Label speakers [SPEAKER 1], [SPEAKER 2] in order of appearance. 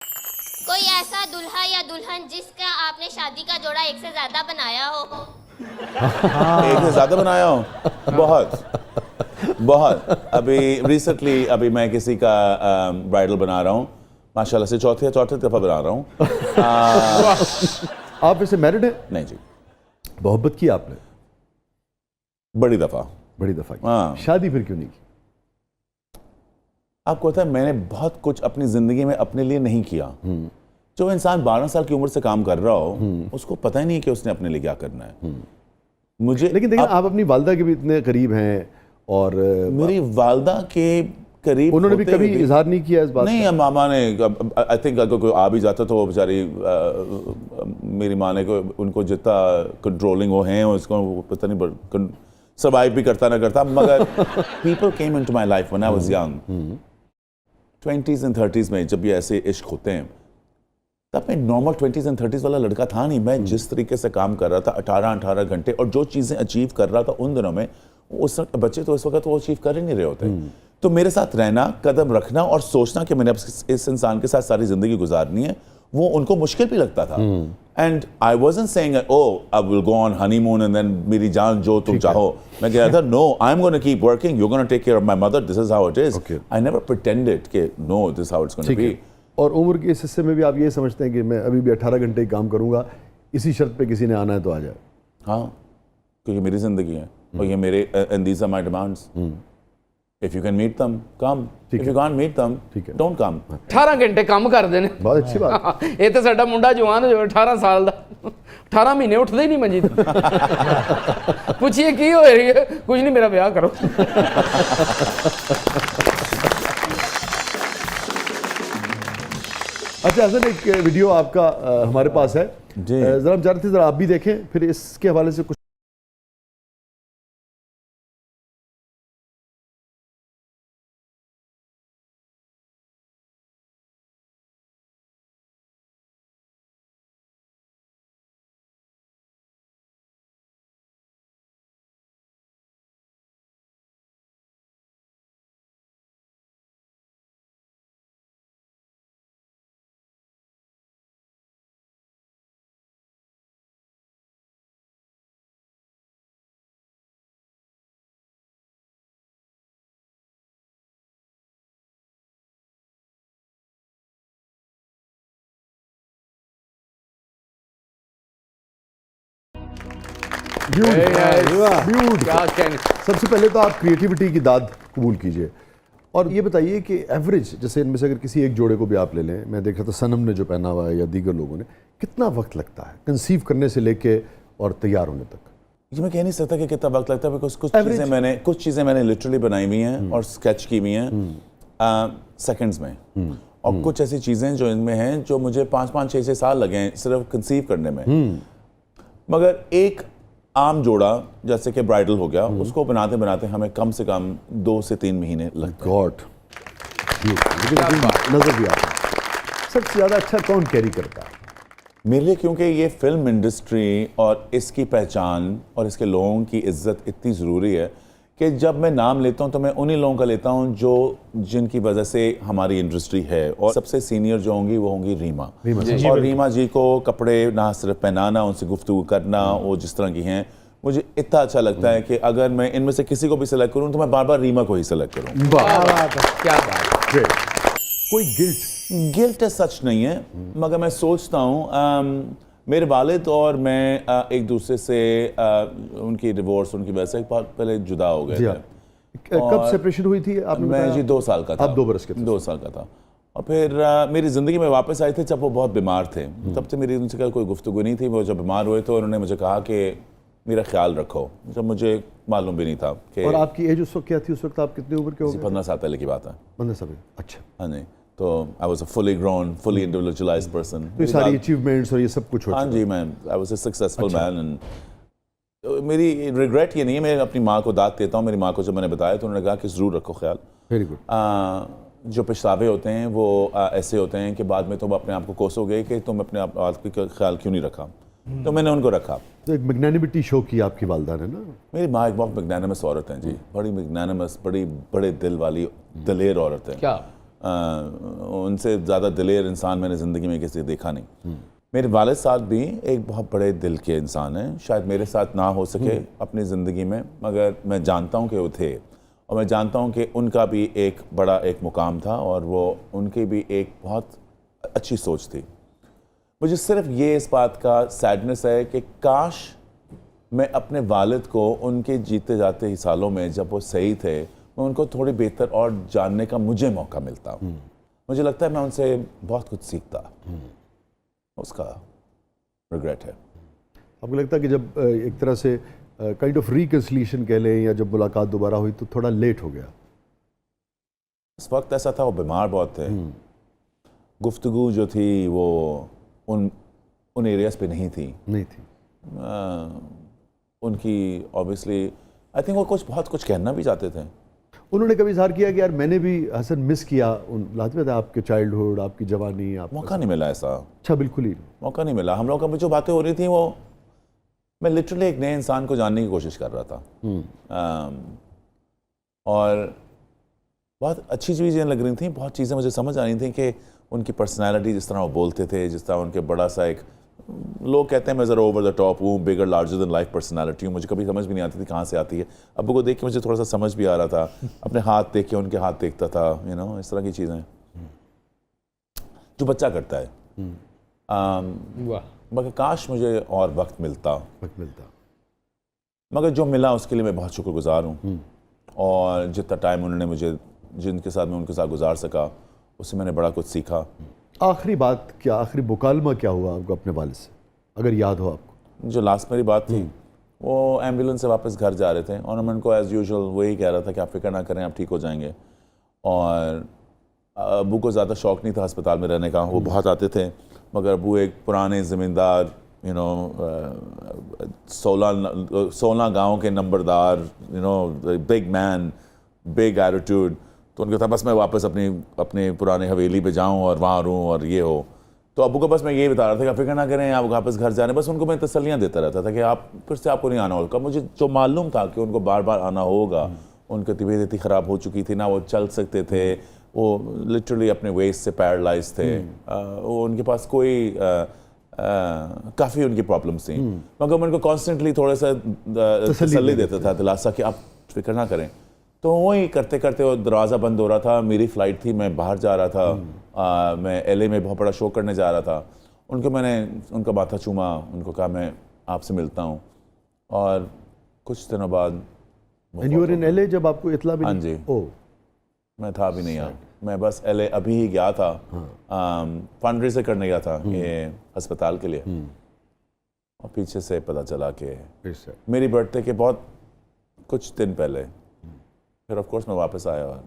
[SPEAKER 1] कोई ऐसा दूल्हा या दुल्हन जिसका आपने शादी का जोड़ा एक से ज्यादा बनाया हो?
[SPEAKER 2] एक से ज्यादा बनाया हो? बहुत अभी रिसेंटली अभी मैं किसी का ब्राइडल बना रहा हूँ, माशाल्लाह से चौथे दफा बना रहा हूँ।
[SPEAKER 3] आप वैसे मैरिड है?
[SPEAKER 2] नहीं जी,
[SPEAKER 3] मोहब्बत की आपने?
[SPEAKER 2] बड़ी दफा की।
[SPEAKER 3] हाँ। शादी फिर क्यों नहीं की?
[SPEAKER 2] आपको पता है मैंने बहुत कुछ अपनी जिंदगी में अपने लिए नहीं किया। जो इंसान 12 साल की उम्र से काम कर रहा हो उसको पता ही नहीं कि उसने अपने लिए क्या करना है। मुझे
[SPEAKER 3] लेकिन देखिए आप अपनी वालदा के भी इतने करीब हैं और
[SPEAKER 2] मेरी वालदा के करीब
[SPEAKER 3] उन्होंने भी कभी इजहार नहीं किया इस बात
[SPEAKER 2] नहीं
[SPEAKER 3] का?
[SPEAKER 2] मामा ने आई थिंक अगर कोई आ भी जाता तो वो बेचारी मेरी माँ ने उनको जितना कंट्रोलिंग वो हैं उसको पता नहीं सर्वाइव भी करता ना करता, मगर people came into my life when I was young 20s and 30s में जब ये ऐसे इश्क होते हैं तब मैं नॉर्मल 20s एंड 30s वाला लड़का था नहीं। मैं जिस तरीके से काम कर रहा था 18 घंटे और जो चीज़ें अचीव कर रहा था उन दिनों में, उस बच्चे तो इस वक्त वो अचीव कर ही नहीं रहे होते। तो मेरे साथ रहना, कदम रखना और सोचना कि मैंने इस इंसान के साथ सारी जिंदगी गुजारनी है, वो उनको मुश्किल भी लगता था। And I wasn't saying oh I will go on honeymoon and then मेरी जान जो तुम चाहो। मैं कह रहा था no I am gonna keep working, you are gonna take care of my mother, this is how it is. I never pretended कि no this how it's gonna be.
[SPEAKER 3] और उम्र के इस हिस्से में भी आप ये समझते हैं कि मैं अभी भी 18 घंटे ही काम करूंगा, इसी शर्त पे किसी ने आना है तो आ जाए?
[SPEAKER 2] हाँ, क्योंकि मेरी जिंदगी है और ये मेरे and these are my demands. If you can meet them, come. If you can't meet them, don't come.
[SPEAKER 4] 18 घंटे काम करते हैं।
[SPEAKER 3] बहुत अच्छी बात।
[SPEAKER 4] ये तो साडा मुंडा जवान जो 18 साल दा 18 महीने उठते ही नहीं मंजी तो पूछिए की हो रही है, कुछ नहीं, मेरा ब्याह करो।
[SPEAKER 3] अच्छा हसन, एक वीडियो आपका हमारे पास है, जरा हम चाह रहे थे जरा आप भी देखें, फिर इसके हवाले से कुछ। सबसे पहले तो आप क्रिएटिविटी की दाद कबूल कीजिए और ये बताइए कि एवरेज, जैसे इनमें से अगर किसी एक जोड़े को भी आप ले लें, मैं देख रहा था सनम ने जो पहना हुआ है या दीगर लोगों ने, कितना वक्त लगता है कंसीव करने से लेके और तैयार होने तक?
[SPEAKER 2] ये मैं कह नहीं सकता कि कितना वक्त लगता है, बिकॉज कुछ चीज़ें मैंने लिटरली बनाई हुई हैं और स्केच की हुई हैं सेकंड्स में, और कुछ ऐसी चीज़ें जो इनमें हैं जो मुझे 5-5, 6-6 साल लगे हैं सिर्फ कंसीव करने में। मगर एक आम जोड़ा जैसे कि ब्राइडल हो गया, उसको बनाते बनाते हमें कम से कम 2 से 3 महीने लगते हैं।
[SPEAKER 3] नजर भी आता है। सबसे ज़्यादा अच्छा कौन कैरी करता है?
[SPEAKER 2] मेरे लिए, क्योंकि ये फिल्म इंडस्ट्री और इसकी पहचान और इसके लोगों की इज्जत इतनी ज़रूरी है कि जब मैं नाम लेता हूँ तो मैं उन्हीं लोगों का लेता हूँ जो जिनकी वजह से हमारी इंडस्ट्री है। और सबसे सीनियर जो होंगी वो होंगी रीमा। और रीमा जी को कपड़े ना सिर्फ पहनाना, उनसे गुफ्तगू करना, वो जिस तरह की हैं, मुझे इतना अच्छा लगता है कि अगर मैं इनमें से किसी को भी सिलेक्ट करूँ तो मैं बार बार रीमा को ही सिलेक्ट करूँ।
[SPEAKER 4] क्या बात है।
[SPEAKER 3] कोई
[SPEAKER 2] गिल्ट सच नहीं है, मगर मैं सोचता हूँ मेरे वालिद और मैं एक दूसरे से उनकी डिवोर्स, उनकी वजह से पहले जुदा हो गए थे।
[SPEAKER 3] कब सेपरेशन हुई थी आपने?
[SPEAKER 2] मैं जी 2 साल का था।
[SPEAKER 3] आप 2 बरस के थे?
[SPEAKER 2] 2 साल का था। और फिर मेरी ज़िंदगी में वापस आए थे जब वो बहुत बीमार थे। तब से मेरी उनसे कोई गुफ्तगू नहीं थी। वो जब बीमार हुए तो उन्होंने मुझे कहा कि मेरा ख्याल रखो, जब मुझे मालूम भी नहीं था कि।
[SPEAKER 3] और आपकी एज उस वक्त क्या थी? उस वक्त आप कितनी उम्र के हो गए?
[SPEAKER 2] 15 साल पहले की बात है।
[SPEAKER 3] 15 साल। अच्छा।
[SPEAKER 2] हाँ जी, तो I was a fully grown, fully individualised person.
[SPEAKER 3] तो सारी अचीवमेंट्स और ये सब कुछ हो
[SPEAKER 2] हाँ जी, मैं I was a successful man. And मेरी रिग्रेट ये नहीं है, मैं अपनी माँ को दाद देता हूँ। मेरी माँ को जब मैंने बताया तो उन्होंने कहा कि ज़रूर रखो ख्याल।
[SPEAKER 3] Very good.
[SPEAKER 2] जो पछतावे होते हैं वो ऐसे होते हैं कि बाद में तुम अपने आप को कोसोगे कि तुम अपने आप का ख्याल क्यों नहीं रखा। तो मैंने उनको रखा।
[SPEAKER 3] तो एक मैग्नेनिमिटी शो की आपकी वालदा ने ना?
[SPEAKER 2] मेरी माँ एक बहुत मैग्नेनिमस औरत हैं जी, बड़ी मैग्नेनिमस, बड़े दिल वाली दलेर औरत है।
[SPEAKER 4] क्या
[SPEAKER 2] उनसे ज़्यादा दिलेर इंसान मैंने ज़िंदगी में किसी देखा नहीं। मेरे वालिद साहब भी एक बहुत बड़े दिल के इंसान हैं, शायद मेरे साथ ना हो सके अपनी ज़िंदगी में, मगर मैं जानता हूँ कि वो थे, और मैं जानता हूँ कि उनका भी एक बड़ा एक मुकाम था और वो उनकी भी एक बहुत अच्छी सोच थी। मुझे सिर्फ ये इस बात का सैडनेस है कि काश मैं अपने वालिद को उनके जीते जाते ही सालों में जब वो सही थे, मैं उनको थोड़ी बेहतर और जानने का मुझे मौका मिलता। मुझे लगता है मैं उनसे बहुत कुछ सीखता, उसका रिग्रेट है।
[SPEAKER 3] आपको लगता है कि जब एक तरह से काइंड ऑफ रिकन्सिलिएशन कह लें या जब मुलाकात दोबारा हुई तो थोड़ा लेट हो गया?
[SPEAKER 2] इस वक्त ऐसा था, वो बीमार बहुत थे, गुफ्तगू जो थी वो उन एरियाज पे नहीं थी। उनकी ऑब्वियसली आई थिंक वो बहुत कुछ कहना भी चाहते थे।
[SPEAKER 3] उन्होंने कभी इजहार किया कि यार मैंने भी हसन मिस किया उन लाजमी था, आपके चाइल्डहुड, आपकी जवानी, आप
[SPEAKER 2] मौका नहीं मिला ऐसा।
[SPEAKER 3] अच्छा, बिल्कुल ही
[SPEAKER 2] मौका नहीं मिला। हम लोग का जो बातें हो रही थी वो मैं लिटरली एक नए इंसान को जानने की कोशिश कर रहा था। और बहुत अच्छी चीज़ें लग रही थी, बहुत चीज़ें मुझे समझ आ रही थी कि उनकी पर्सनैलिटी, जिस तरह वो बोलते थे, जिस तरह उनके बड़ा सा एक, लोग कहते हैं मैं ज़रा ओवर द टॉप हूँ, बिगर लार्जर देन लाइफ पर्सनैलिटी हूँ। मुझे कभी समझ भी नहीं आती थी कहाँ से आती है। अब्बू को देख के मुझे थोड़ा सा समझ भी आ रहा था, अपने हाथ देख के उनके हाथ देखता था, यू नो, इस तरह की चीज़ें जो बच्चा करता है। मगर काश मुझे और वक्त मिलता। मगर जो मिला उसके लिए मैं बहुत शुक्रगुजार हूँ, और जितना टाइम उन्होंने मुझे, जिनके साथ मैं उनके साथ गुजार सका, उससे मैंने बड़ा कुछ सीखा।
[SPEAKER 3] आखिरी बात क्या, आखिरी मुकालमा क्या हुआ आपको अपने वालिद से, अगर याद हो आपको?
[SPEAKER 2] जो लास्ट मेरी बात थी, वो एम्बुलेंस से वापस घर जा रहे थे और मैं उनको एज़ यूजुअल वही कह रहा था कि आप फिक्र ना करें, आप ठीक हो जाएंगे। और अबू को ज़्यादा शौक़ नहीं था अस्पताल में रहने का, वो बहुत आते थे, मगर अबू एक पुराने ज़मींदार, यू नो, 16 गाँव के नंबरदार, you know, big man, big attitude. तो उनको था बस मैं वापस अपनी पुराने हवेली पे जाऊं और वहाँ रहूं और ये हो। तो अबू को बस मैं यही बता रहा था कि फिक्र ना करें, आप वापस घर जाने, बस उनको मैं तसल्लियाँ देता रहता था कि आप फिर से आपको नहीं आना होगा। मुझे जो मालूम था कि उनको बार बार आना होगा, उनकी तबीयत इतनी ख़राब हो चुकी थी ना, वो चल सकते थे, वो लिटरली अपने वेस्ट से पैरालाइज थे, वो उनके पास कोई काफ़ी उनकी प्रॉब्लम्स थी, मगर मैं उनको कॉन्स्टेंटली थोड़ा सा तसल्ली देता था, दिलासा कि आप फिक्र ना करें। तो वही करते करते वो दरवाज़ा बंद हो रहा था, मेरी फ़्लाइट थी, मैं बाहर जा रहा था, मैं LA में बहुत बड़ा शो करने जा रहा था। मैंने उनका माथा चूमा, उनको कहा मैं आपसे मिलता हूँ, और कुछ दिनों बाद
[SPEAKER 3] And you were in LA जब आपको इतला भी?
[SPEAKER 2] हाँ जी, मैं था भी नहीं यहाँ, मैं बस LA अभी ही गया था, फंडरेजर करने गया था ये अस्पताल के लिए, और पीछे से पता चला कि मेरी बर्थडे के बहुत कुछ दिन पहले, फिर ऑफ कोर्स मैं वापस आया और